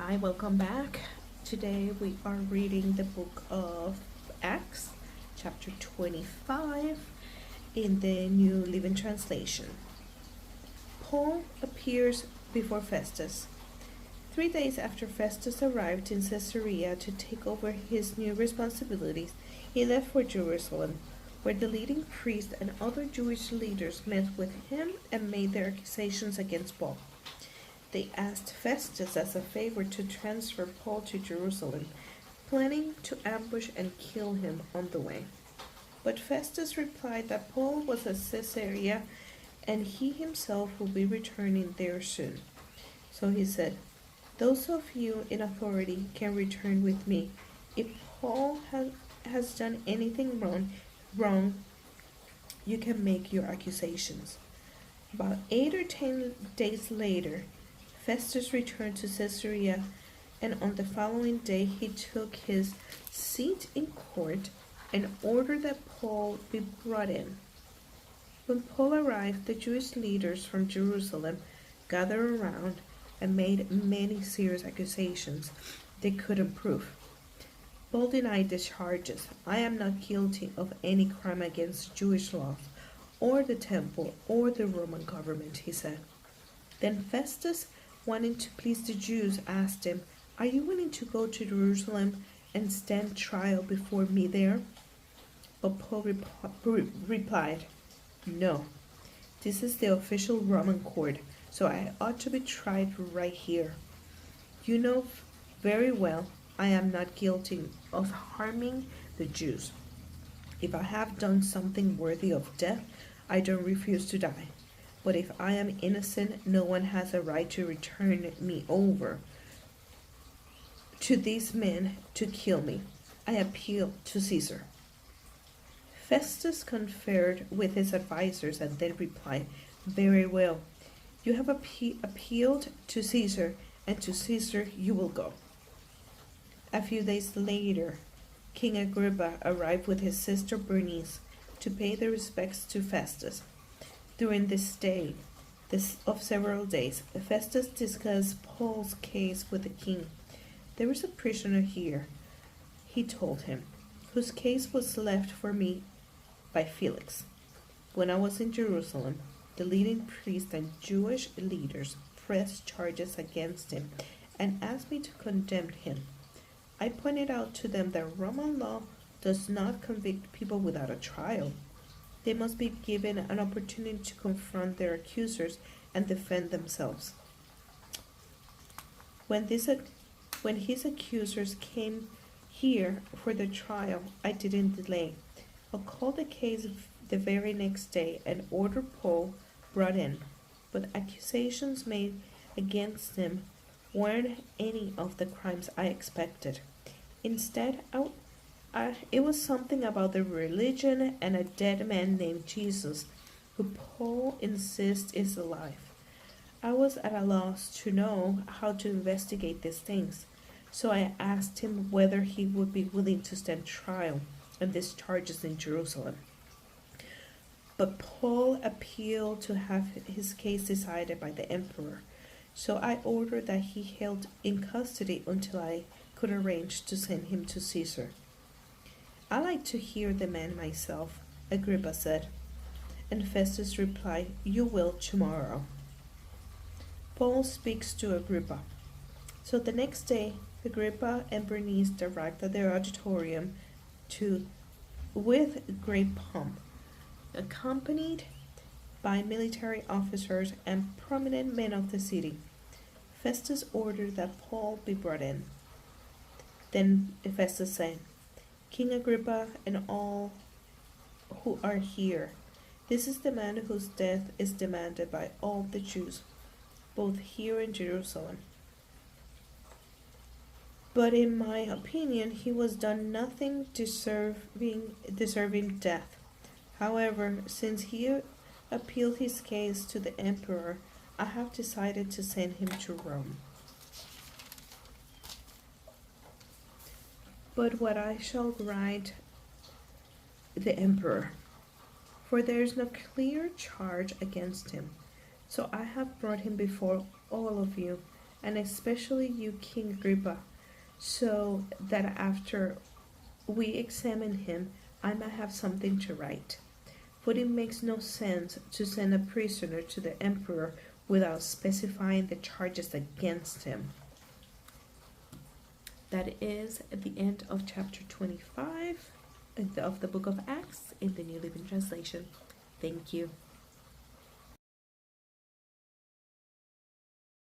Hi, welcome back. Today we are reading the book of Acts, chapter 25, in the New Living Translation. Paul appears before Festus. 3 days after Festus arrived in Caesarea to take over his new responsibilities, he left for Jerusalem, where the leading priests and other Jewish leaders met with him and made their accusations against Paul. They asked Festus as a favor to transfer Paul to Jerusalem, planning to ambush and kill him on the way. But Festus replied that Paul was at Caesarea and he himself will be returning there soon. So he said, "Those of you in authority can return with me. If Paul has done anything wrong, you can make your accusations." About 8 or 10 days later, Festus returned to Caesarea, and on the following day he took his seat in court and ordered that Paul be brought in. When Paul arrived, the Jewish leaders from Jerusalem gathered around and made many serious accusations they couldn't prove. Paul denied the charges. "I am not guilty of any crime against Jewish laws, or the temple, or the Roman government," he said. Then Festus, wanting to please the Jews, asked him, "Are you willing to go to Jerusalem and stand trial before me there?" But Paul replied, "No, this is the official Roman court, so I ought to be tried right here. You know very well I am not guilty of harming the Jews. If I have done something worthy of death, I don't refuse to die. But if I am innocent, no one has a right to return me over to these men to kill me. I appeal to Caesar." Festus conferred with his advisers and then replied, "Very well. You have appealed to Caesar, and to Caesar you will go." A few days later, King Agrippa arrived with his sister Bernice to pay their respects to Festus. During this stay of several days, Festus discussed Paul's case with the king. "There is a prisoner here," he told him, "whose case was left for me by Felix. When I was in Jerusalem, the leading priests and Jewish leaders pressed charges against him and asked me to condemn him. I pointed out to them that Roman law does not convict people without a trial. They must be given an opportunity to confront their accusers and defend themselves. When his accusers came here for the trial, I didn't delay. I called the case the very next day and ordered Paul brought in. But accusations made against him weren't any of the crimes I expected. Instead, it was something about the religion and a dead man named Jesus, who Paul insists is alive. I was at a loss to know how to investigate these things, so I asked him whether he would be willing to stand trial on these charges in Jerusalem. But Paul appealed to have his case decided by the emperor, so I ordered that he held in custody until I could arrange to send him to Caesar. "I like to hear the man myself," Agrippa said. And Festus replied, "You will tomorrow." Paul speaks to Agrippa. So the next day, Agrippa and Bernice arrived at their auditorium with great pomp, accompanied by military officers and prominent men of the city. Festus ordered that Paul be brought in. Then Festus said, "King Agrippa and all who are here, this is the man whose death is demanded by all the Jews, both here in Jerusalem. But in my opinion, he was done nothing deserving death. However, since he appealed his case to the emperor, I have decided to send him to Rome. But what I shall write the emperor, for there is no clear charge against him. So I have brought him before all of you, and especially you, King Agrippa, so that after we examine him, I might have something to write. For it makes no sense to send a prisoner to the emperor without specifying the charges against him. That is the end of chapter 25 of the book of Acts in the New Living Translation. Thank you.